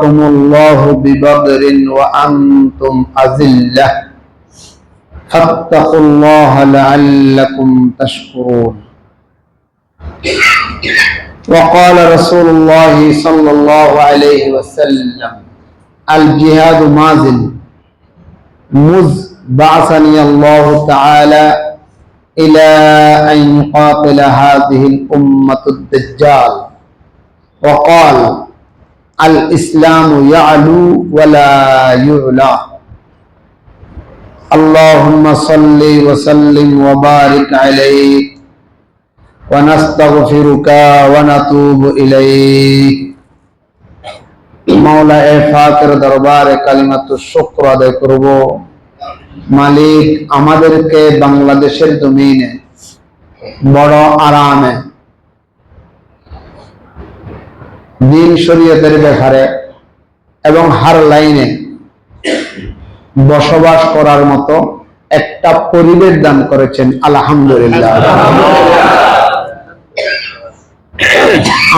nasarakumullahu bibadrin wa antum azillah fattaqullaha la'allakum tashkurun. وقال رسول الله صلى الله عليه وسلم الجهاد ماضٍ مذ بعثني الله تعالى إلى أن يقاتل هذه الأمة الدجال. وقال الإسلام يعلو ولا يعلى. اللهم صل وسلم وبارك عليه ونستغفرك ونتوب إليك. মাওলা এ ফাকের দরবারে কালিমাতুশ শুকর আদায় করব। মালিক আমাদেরকে বাংলাদেশের জমিনে বড় আরামে দ্বীন শরীয়তের ব্যাপারে এবং হার লাইনে বসবাস করার মতো একটা পরিবেশ দান করেছেন, আলহামদুলিল্লাহ।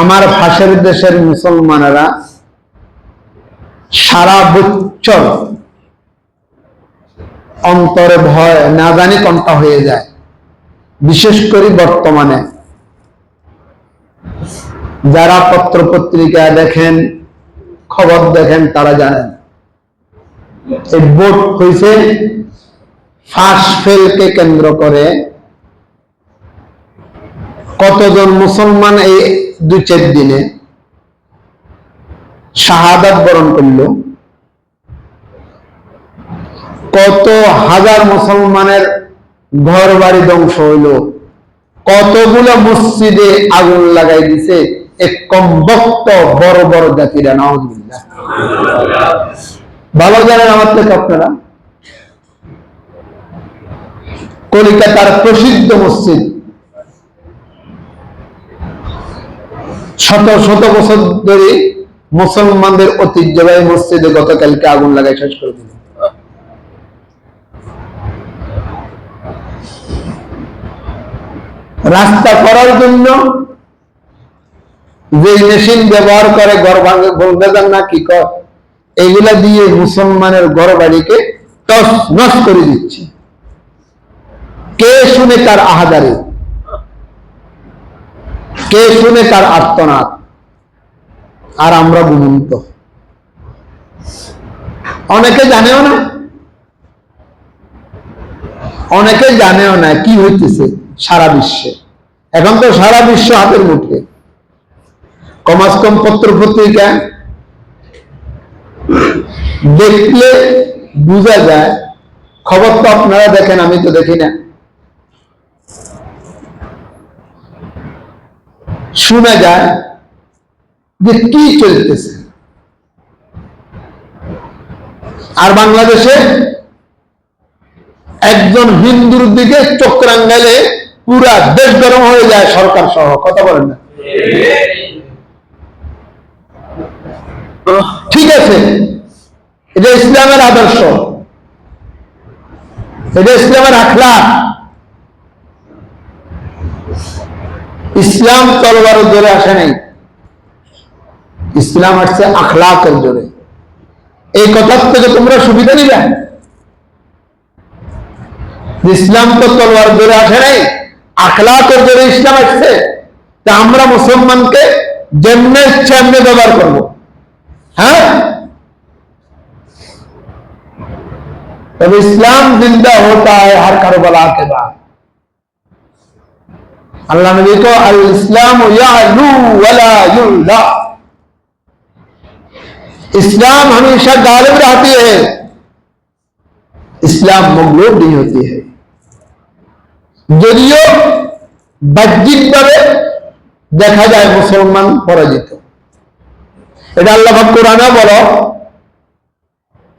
আমার পাশের দেশের মুসলমানেরা সারা বছর অন্তরে ভয় না জানি কোনটা হয়ে যায়। বিশেষ করে বর্তমানে যারা পত্র পত্রিকা দেখেন, খবর দেখেন, তারা জানেন এই ভোট হয়েছে ফাঁস ফেলকে কেন্দ্র করে কতজন মুসলমান এই 2-4 দিনে শাহাদাত বরণ করল, কত হাজার মুসলমানের ঘর বাড়ি ধ্বংস হইল, কতগুলো মসজিদে আগুন লাগাই দিছে এক কমবক্ত বড় বড় জাতিরা। নাউজুবিল্লাহ। ভালো জানেন আমার থেকে আপনারা, কলিকাতার প্রসিদ্ধ মসজিদ, শত শত বছর ধরে মুসলমানদের ঐতিহ্যবাহী মসজিদে গতকালকে আগুন লাগাই শেষ করে দিল। রাস্তা করার জন্য যে মেশিন ব্যবহার করে ঘর ভাঙে, বলবে না কি কর, এগুলা দিয়ে মুসলমানের ঘর বাড়িকে টস নস করে দিচ্ছে। কে শুনে তার আহাজারি, কে শুনে তার আর্তনাদ, আর আমরা ঘুমন্ত। অনেকে জানেও না, অনেকে জানেও না কি হইতেছে সারা বিশ্বে। এখন তো সারা বিশ্ব হাতের মুঠে, কমাস কম পত্র পত্রিকা দেখলে বোঝা যায়। খবর তো আপনারা দেখেন, আমি তো দেখি না। শোনা যায় যে কি চলতেছে। আর বাংলাদেশে একজন হিন্দুর দিকে চক্রাঙ্গালে পুরা দেশ গরম হয়ে যায়, সরকার সহ। কথা বলেন না? ঠিক আছে, এটা ইসলামের আদর্শ, এটা ইসলামের আখলাক। ইসলাম তরবারের জোরে আসে নাই, ইসলাম আসছে আখলাকের জোরে। এই কথার থেকে তোমরা সুবিধা নিবে। ইসলাম তো তলোয়ার জোরে আসে নাই, আখলাকের জোরে ইসলাম আসছে। তা আমরা মুসলমানকে যেমনে ইচ্ছা এমনি ব্যবহার করবো। হ্যাঁ, তবে ইসলাম জিন্দা होता है हर करबला के बाद। अल्लाह नबी को अल इस्लाम यालू वला युला, इस्लाम हमेशा गालिब रहती है, इस्लाम मगलूब नहीं होती है। যদিও বাহ্যিকভাবে দেখা যায় মুসলমান পরাজিত। এটা আল্লাহ পাক কোরআনে বলো,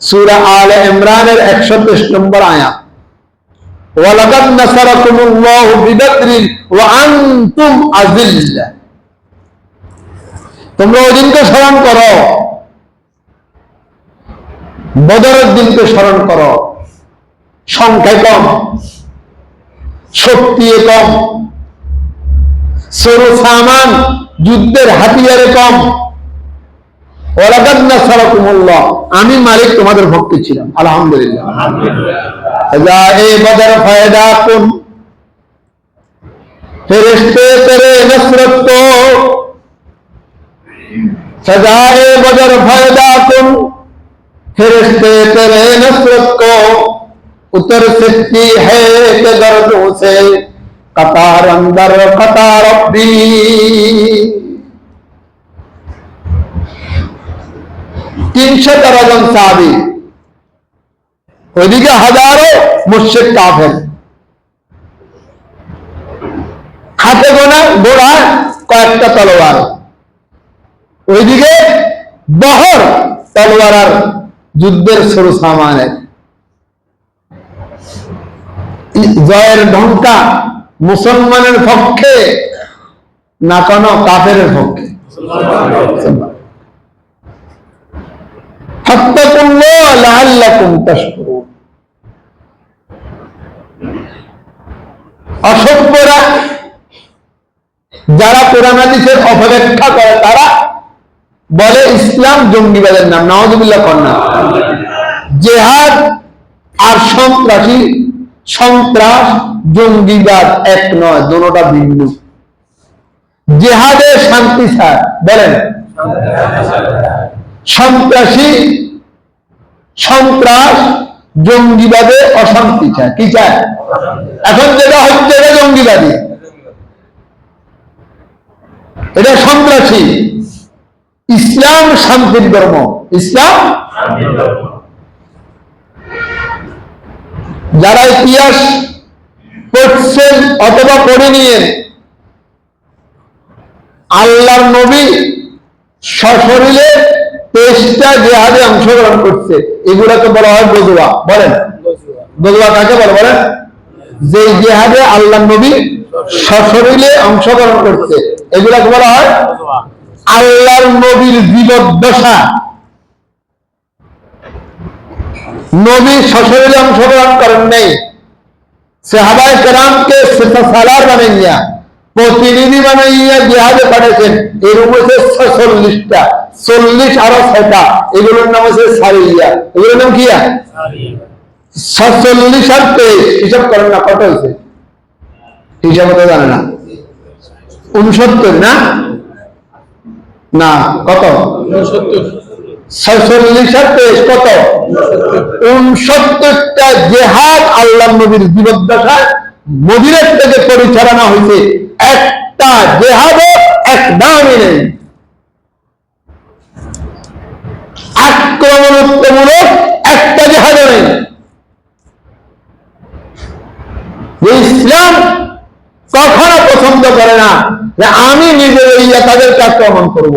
সূরা আলে ইমরানের 123 নম্বর আয়াত, ওয়ালাকাদ নাসারাকুমুল্লাহু বিবাদরিন ওয়া আনতুম আযিল্লা। তোমরা ওই দিনকে স্মরণ করো, বদরের দিনকে স্মরণ করো। সংখ্যায় কম, শক্তি কম, সরু সামান যুদ্ধের হাতিয়ারে কম, ওয়ালাকাদ নাসারাকুমুল্লাহ, আমি মালিক তোমাদের পক্ষে ছিলাম। আলহামদুলিল্লাহ। সজায়ে বদর ফায়দা কুন, ফেরেশতে তেরে নসরত को सजाए बदर फायदा कुन, फरिश्ते तेरे नसरत को उतर सकती है कि दर्दों से कतार अंदर कतार रब्बी। 313 জন সাহাবী, ওইদিকে হাজারো মুশরিক কাফের, হাতে গোনা ঘোড়া কয়েকটা তলোয়ার, ওইদিকে বহর তলোয়ার আর যুদ্ধের সরু সামানের। জয়ের ঢঙ্কা মুসলমানের পক্ষে না কোন কাফের পক্ষে। ফাত্তাকুল্লাহ লাআল্লাকুম তাশকুরুন। অসভ্যরা যারা কোরআন হাদিসের অপব্যাখ্যা করে তারা বলে ইসলাম জঙ্গিবাদের নাম। নাউযুবিল্লাহ কন্যা। জিহাদ আর সন্ত্রাসী, সন্ত্রাস জঙ্গিবাদ এক নয়, দুটোটা ভিন্ন। জিহাদে শান্তি চায়, বলেন। সন্ত্রাসী সন্ত্রাস জঙ্গিবাদে অশান্তি চায়। কি চায়? এখন যেটা হচ্ছে এটা জঙ্গিবাদী, এটা সন্ত্রাসী। ইসলাম শান্তির ধর্ম। ইসলাম যারা ইতিহাস পড়ছেন অথবা পড়ে নিয়ে, আল্লাহর নবী সশরীরে 23টা জিহাদে অংশগ্রহণ করছে, এগুলাকে বলা হয় গজওয়া। বলেন গজওয়া কাকে বলে? বলেন যে জিহাদে আল্লাহর নবী সশরীরে অংশগ্রহণ করছে, এগুলাকে বলা হয়। আল্লাহর নবীর জীবদ্দশা নবী সশরীরে অংশগ্রহণ করেন নাই, সাহাবায়ে কেরামকে সালার বানাইয়া প্রতিনিধি বানাইয়া জিহাদে পাঠাইছেন। এর মধ্যে 46টা, 40 আরো 6টা, এগুলোর নাম হচ্ছে সারিয়া। এগুলোর নাম কি? 46 আর 23, হিসাব করেন না কত হয়েছে? হিসাব তো জানে না। 69 না? না কত? 46 আর 23 কত? 69টা জিহাদ আল্লাহর নবীর জীবদ্দশায় মদিনার থেকে পরিচালনা হয়েছে। একটা জিহাদও এক দামই নেই। আক্রমণাত্মক একটা জিহাদও নেই। ইসলাম কখনো পছন্দ করে না যে আমি নিজে ইয়া তাদেরকে আক্রমণ করব।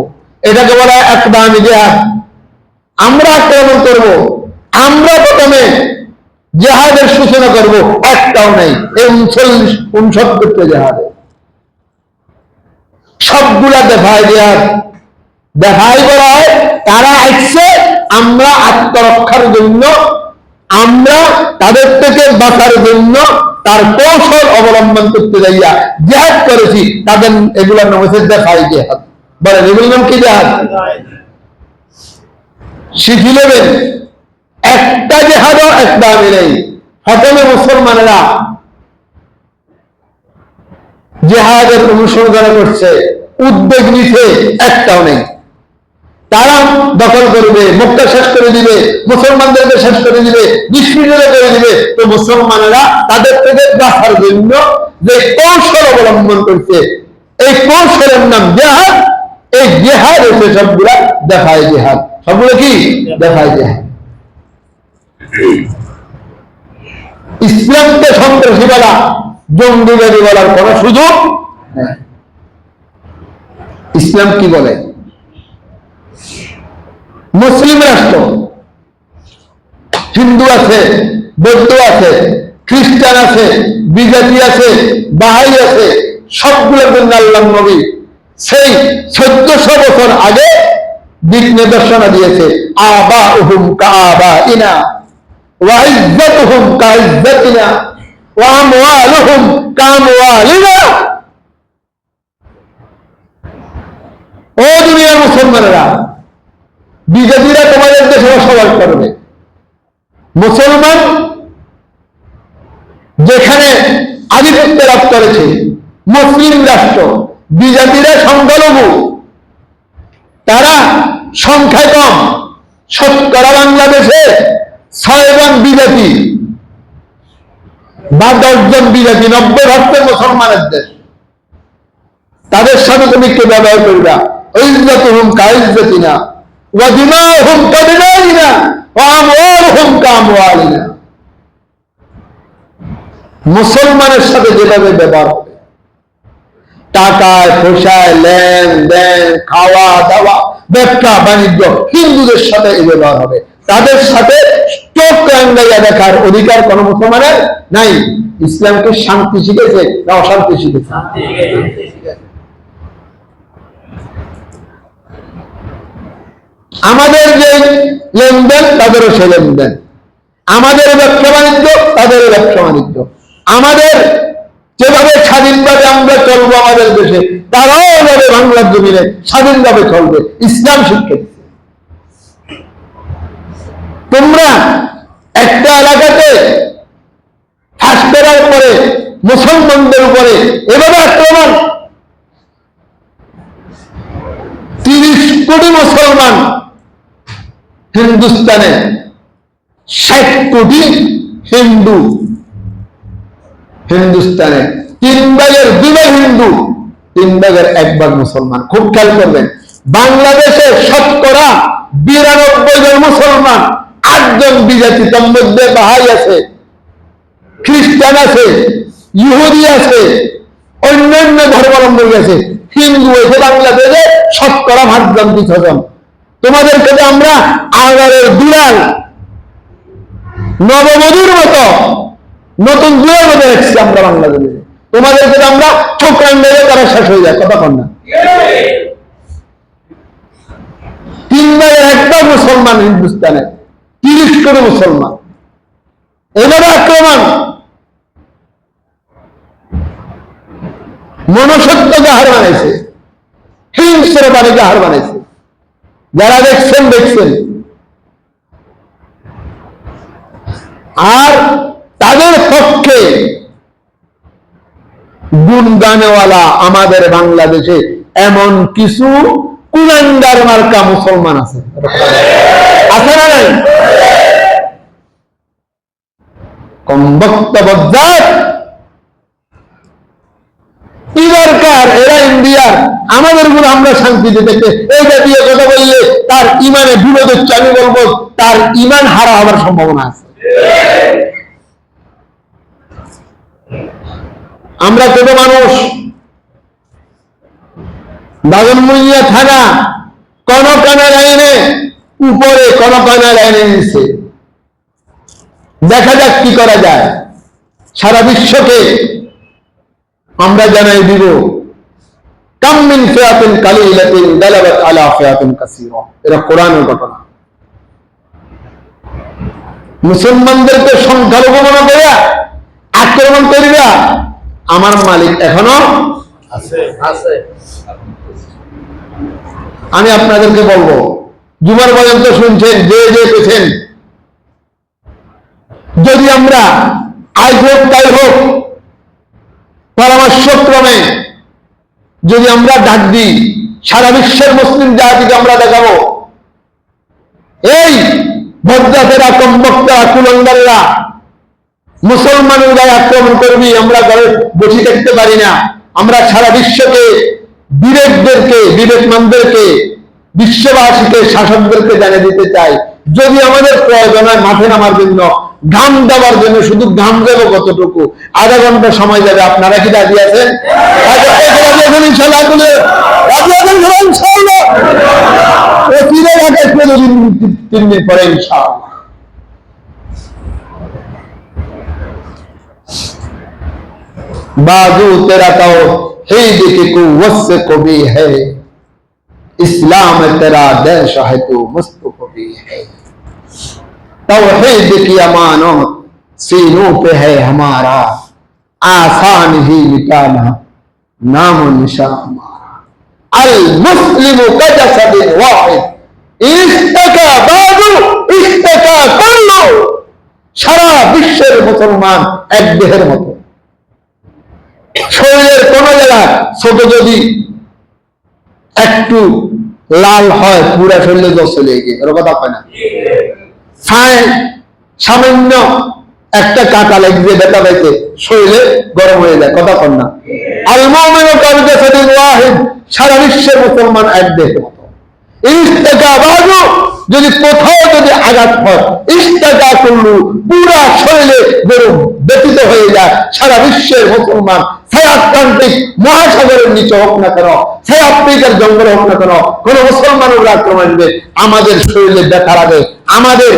এটাকে বলা হয় একদামি জিহাদ। আমরা আক্রমণ করব, আমরা প্রথমে জিহাদের সূচনা করব, একটাও নেই। এই 69টা জিহাদে সবগুলা দেখায় জিহাদ। দেখাই বলা হয় তারা আসছে আমরা আত্মরক্ষার জন্য, আমরা তাদের থেকে বাঁচার জন্য তার কৌশল অবলম্বন করতে যাইয়া জিহাদ করেছি। তাদের এগুলোর নাম হচ্ছে দেখাই জিহাদ। বলেন এগুলোর নাম কি? জিহাদ। শিখি নেবেন, একটা জিহাদও একটা আমি নেই। প্রথমে মুসলমানেরা জিহাদের অনুসরণ করছে, উদ্যোগ নিছে, একটাও নেই। তারা দখল করবে, মক্কা শেষ করে দিবে, মুসলমানদেরকে শেষ করে দিবে, নিষ্ক্রিয় করে দিবে। তো মুসলমানেরা তাদের থেকে বাঁচার জন্য যে কৌশল অবলম্বন করছে, এই কৌশলের নাম জিহাদ। এই জিহাদ হচ্ছে সবগুলা দেখায় জিহাদ। সবগুলো কি? দেখায় জিহাদ। ইসলামকে সন্ত্রাসী বলা, জঙ্গিবাদী বলার কোন সুযোগ নেই। ইসলাম কি বলে? মুসলিম রাষ্ট্র, হিন্দু আছে, বৌদ্ধ আছে, খ্রিস্টান আছে, বিজাতি আছে, বাহাই আছে, সবগুলোর জন্য আল্লাহর নবী সেই 1400 বছর আগে দিক নির্দেশনা দিয়েছে। আবাউহুম কাআবাইনা ওয়া ইজ্জাতুহুম কাইজ্জাতিনা ওয়া আমওয়ালুহুম কামওয়ালিনা। ও দুনিয়ার মুসলমানেরা, বিজেপিরা তোমাদের দেশে বসবাস করবে। মুসলমান যেখানে আধিপত্য লাভ করেছে, মুসলিম রাষ্ট্র, বিজেপিরা সংখ্যালঘু, তারা সংখ্যায় কম, শতকরা বাংলাদেশে 6 জন বিজেপি বা 10 জন বিজেপি, 90% মুসলমানের দেশ। তাদের সাথে তুমি কে ব্যবহার করবা? ইজ্জতুহুম কাইজ্জাতিনা ওয়া দিমাহুম কাদিমাইনা ওয়া আমওয়ালুহুম কামওয়ালিনা। মুসলমানের সাথে যেভাবে ব্যবহার হবে, টাকায় পয়সায় লেনদেন, খাওয়া দাওয়া, ব্যবসা বাণিজ্য, হিন্দুদের সাথে এই ব্যবহার হবে। তাদের সাথে চোখ রাঙ্গাইয়া দেখার অধিকার কোন মুসলমানের নাই। ইসলামকে শান্তি শিখেছে না অশান্তি শিখেছে? আমাদের যে লেনদেন তাদেরও সে লেনদেন, আমাদের ব্যবসা বাণিজ্য তাদের ব্যবসা বাণিজ্য, আমাদের যেভাবে স্বাধীনভাবে আমরা চলবো আমাদের দেশে, তারাও এভাবে বাংলার জমিনে স্বাধীনভাবে চলবে। ইসলাম শিক্ষা দিচ্ছে। তোমরা একটা এলাকাতে ফাঁস করার পরে মুসলমানদের উপরে এভাবে আক্রমণ, 30 কোটি মুসলমান হিন্দুস্তানে, 60 কোটি হিন্দু হিন্দুস্তানে, 3 ভাগের 2 ভাগ হিন্দু, 3 ভাগের 1 ভাগ মুসলমান। খুব খেয়াল করবেন, বাংলাদেশে শতকরা 92 জন মুসলমান, 8 জন বিজাতি, তার মধ্যে বাহাই আছে, খ্রিস্টান আছে, ইহুদি আছে, অন্যান্য ধর্মাবলম্বী আছে, হিন্দু আছে। বাংলাদেশে শতকরা 8 জন 2 জন। তোমাদেরকে আমরা আগারের দুলাল, নববধূর মতো, নতুন দুলার মতো রেখেছি আমরা বাংলাদেশে। তোমাদেরকে আমরা ঠোকরান মেরে তারা শেষ হয়ে যায়। কথা কন না? 3 ভাগের 1 ভাগ মুসলমান হিন্দুস্তানে, 30 কোটি মুসলমান, এভাবে আক্রমণ। মনুষ্যত্বকে হার বানাইছে, হিংস্র বাণীকে হার বানাইছে। যারা দেখছেন দেখছেন। আর তাদের পক্ষে গুণগানওয়ালা আমাদের বাংলাদেশে এমন কিছু কুলাঙ্গার মার্কা মুসলমান আছে, আছে না নাই? কম বক্তব্য, কি দরকার? এরা ইন্ডিয়ার, আমাদের গুলো আমরা শান্তিতে দেখতে। এই জাতীয় কথা বললে তার ইমানে বিরোধ হচ্ছে। আমি বলবো তার ইমান হারা হওয়ার সম্ভাবনা আছে। আমরা ছোট মানুষ, দাগনমুইয়া থানা কনকানা লাইনে উপরে, কনকানা লাইনে নিচে। দেখা যাক কি করা যায়। সারা বিশ্বকে আমরা জানাই দিব, কাম মিন ফিয়াতিন কালিলাতিন গালাবাত আলা ফিয়াতিন কাসীরা। এটা কোরআনের ঘটনা। মুসলমানদেরকে সংখ্যালঘু মনে করে আক্রমণ করিবা, আমার মালিক এখনো আছে। আমি আপনাদেরকে বলবো, জুমার পর্যন্ত শুনছেন, যে যে পেছেন, যদি আমরা আজ হোক তাই হোক পরামর্শক্রমে যদি আমরা ডাক দিই, সারা বিশ্বের মুসলিম জাতিকে আমরা দেখাবো, এই বজ্জাতেরা, কমবক্তারা, কুলঙ্গারেরা মুসলমানের গায়ে আক্রমণ করবি, আমরা ঘরে বসে থাকতে পারি না। আমরা সারা বিশ্বকে, বিবেকদেরকে, বিবেকমানদেরকে, বিশ্ববাসীকে, শাসকদেরকে জানিয়ে দিতে চাই, যদি আমাদের প্রয়োজন হয় মাঠে নামার জন্য, ঘাম দেওয়ার জন্য, শুধু ঘাম দেবো কতটুকু, আধা ঘন্টা সময় যাবে। আপনারা কি রাজি আছেন? পরে ইনশাআল্লাহ। बाजू तेरा तो हीद की कुव्वत से कभी है, इस्लाम तेरा देश है तू मुस्तफा भी है। तौहीद की अमानत सीनों पे है हमारा, आसान ही मिटाना नाम निशान हमारा। अल मुस्लिम का जसद वाहिद সারা বিশ্বের মুসলমান এক দেহের মতো। শরীরের কোন জায়গায় ছোট যদি একটু লাল হয়, পুরা শরীরে জ্বর চলে গিয়ে এর কথা হয় না। সামান্য একটা কাটা লেগে ব্যথা পাইতে শরীরে গরম হয়ে যায়, কথা কন না। আল মুমিনু কাল-জাসাদিল ওয়াহিদ, সারা বিশ্বের মুসলমান এক দেহের মতো। যদি কোথাও যদি আঘাত হয়, ইস্তেকা করলু পুরা শরীরে গরম ব্যতীত হয়ে যায়। সারা বিশ্বের মুসলমান আটলান্টিক মহাসাগরের নিচে হোক না কেন, আফ্রিকার জঙ্গলে হোক না কেন, কোন মুসলমানের আক্রমণ আসবে, আমাদের শরীরে ব্যথা লাগে, আমাদের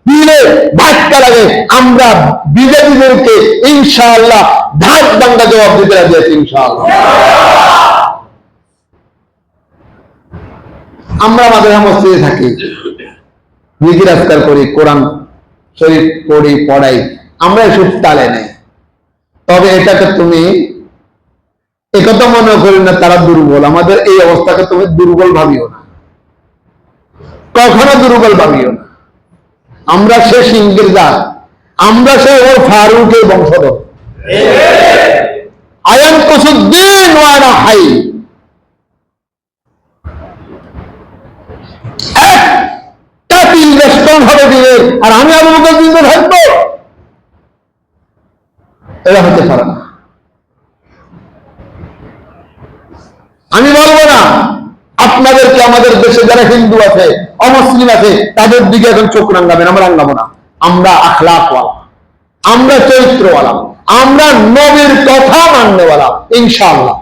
দিলে ধাক্কা লাগে, আমরা বিজেপিদেরকে ইনশাআল্লাহ ধাক দাঙ্গা জবাব দিতে রাজি আছি ইনশাআল্লাহ। আমরা আমাদের মসজিদে থাকি, জিকির আজকার করি, কোরআন শরীফ পড়ি, পড়াই, আমরা এসব তালে নেই। তবে এটাকে তুমি একথা মনে করি না তারা দুর্বল, আমাদের এই অবস্থাকে তুমি দুর্বল ভাবিও না, কখনো দুর্বল ভাবিও না। আমরা সে সিংহের জাত, আমরা সে ওর ফারুকের বংশধর। আয়ান কুসুদ্দিন ওয়ানা হাই, একটা তিন রেস্টন হবে দিনের, আর আমি আবু বকর জিন্দা থাকবো, এরা হতে পারে না। আমি বলবো না আপনাদেরকে আমাদের দেশে যারা হিন্দু আছে, অমুসলিম আছে, তাদের দিকে এখন চোখ রাঙ্গাবেন, আমরা রাঙ্গাবো না। আমরা আখলাকওয়ালা, আমরা চরিত্রওয়ালা, আমরা নবীর কথা মাননেওয়ালা ইনশাআল্লাহ।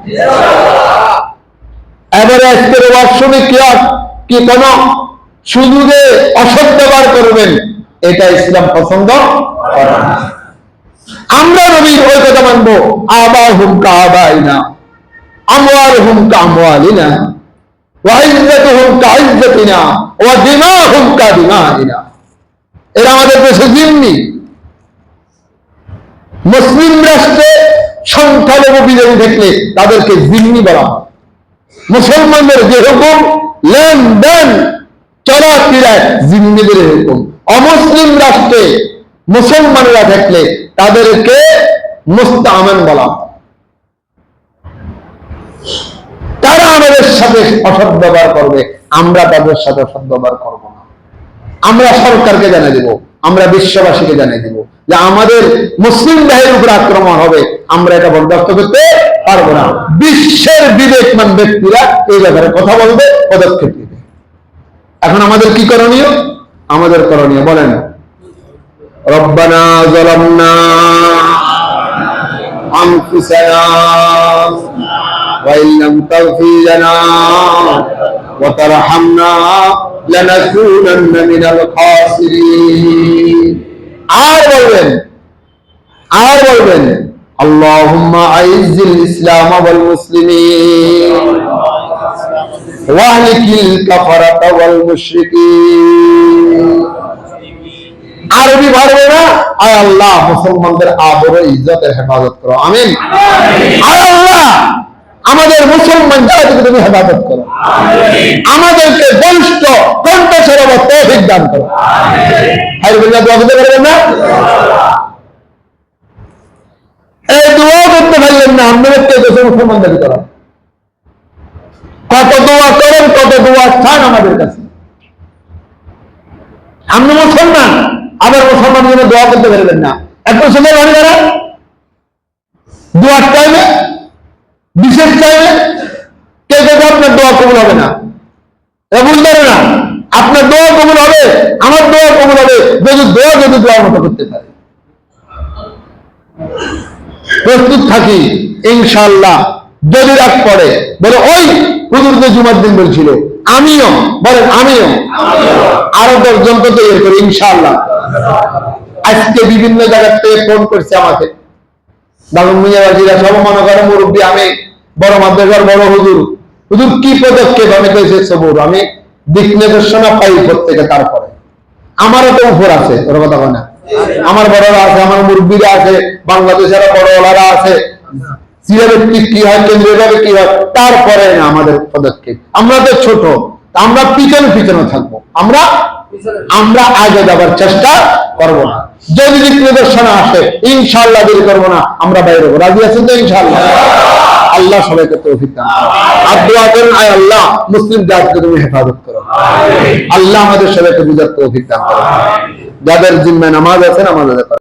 এবারে আজকের ওয়ার্কশপে কি কোন সুযোগে অসৎ ব্যবহার করবেন, এটা ইসলাম পছন্দ করে না। আমরা নবীর ওই কথা মানবো, আবাহুম কাআবাইনা আমওয়ালুহুম কাআমওয়ালিনা ওয়া ইজ্জাতুহুম কাইজ্জাতিনা ওয়া দিমাহুম কাদিমাইনা। এরা আমাদের দেশে জিম্মি। মুসলিম রাষ্ট্রে সংখ্যালঘু বিজয়ী দেখলে তাদেরকে জিম্মি বলা হয়। মুসলমানদের যে হুকুম, লেনদেন চলাফেরায় জিম্মিদের হুকুম। অমুসলিম রাষ্ট্রে মুসলমানরা থাকলে তাদেরকে মুস্তাআমান বলা হয়। তারা আমাদের সাথে অসৎ ব্যবহার করবে, আমরা তাদের সাথে অসৎ ব্যবহার করব না। আমরা সরকারকে জানিয়ে দেব, আমরা বিশ্ববাসীকে জানিয়ে দেব যে আমাদের মুসলিম ভাইয়ের উপর আক্রমণ হবে, আমরা এটা বরদাস্ত করতে পারবো না। বিশ্বের বিবেকমান ব্যক্তিরা এই ব্যাপারে কথা বলবে, পদক্ষেপ নেবে। এখন আমাদের কি করণীয়? আমাদের করণীয় বলেন, রব্বানা যালামনা আনফুসানা ওয়া ইল্লাম তাগফির লানা ওয়া তারহামনা লানাকুনান্না মিনাল খাসিরিন। আর বলবেন আল্লাহুম্মা আইজ্জিল ইসলাম ওয়াল মুসলিমিন ওয়া আহলিকিল কাফারাতা ওয়াল মুশরিকিন। আরবি পারবে না, আয় আল্লাহ মুসলমানদের আদর ও ইজ্জতের হেফাজত করো, আমিন। আয় আল্লাহ আমাদের মুসলমান জাতিকে তুমি হেফাজত করো, আমাদেরকে বলিষ্ঠ কণ্ঠস্বর ও তৌফিক দান করো, আমিন। দোয়া করতে পারবেন না? এই দোয়া করতে পারলেন না, আপনাদেরকে দেশের মুসলমান দাবি করা। কত দোয়া করেন, কত দোয়া চান আমাদের কাছে। আপনি মুসলমান, আবার মুসলমান জন্য দোয়া করতে পারবেন না। এখন সময় ভাবি তারা দোয়ার চাইবে, বিশেষ চাইবে, কে কে আপনার দোয়া কবুল হবে না, বুঝতে পারে না। আপনার দোয়া কবুল হবে, আমার দোয়া কবুল হবে যদি দোয়ার মতো করতে পারে। প্রস্তুত থাকি ইনশাআল্লাহ। যদি রাগ পড়ে বলে ওই হুজুর যে জুমার দিন বলছিল, আমিও বলেন, আমিও আরো 10 জনকে তৈরি করি ইনশাআল্লাহ। আজকে বিভিন্ন জায়গা থেকে ফোন করছে আমাকে, দারুন মিয়াবাজিরা সব মনে করে মুরব্বী, আমি বড় মাদ্রাসার বড় হুজুর কি পদক্ষেপ? আমি কইছি সবুর, আমি দিক নির্দেশনা পাই প্রত্যেকে। তারপরে আমারও তো উপর আছে, ওর কথা হয় না, আমার বড়রা আছে, আমার মুরব্বীরা আছে, বাংলাদেশের বড় ওলারা আছে, কি হয়, কেন্দ্রীয় ভাবে কি হয়, তারপরে না আমাদের পদক্ষেপ। আমরা তো ছোট, আমরা পিছনে পিছনে থাকবো, আমরা আগে যাবার চেষ্টা করবো না। যদি দিক নির্দেশনা আসে ইনশাআল্লাহ দেরি করবো না, আমরা বাইরে হবো। রাজি আছেন তো ইনশাআল্লাহ? আল্লাহ সবাইকে তৌফিক দান করুন। আর দোয়া করেন, আয় আল্লাহ মুসলিম জাতিকে তুমি হেফাজত করো। আল্লাহ আমাদের সবাইকে বুঝার তৌফিক দান করো। যাদের জিম্মায় নামাজ আছে নামাজ আদায় করো।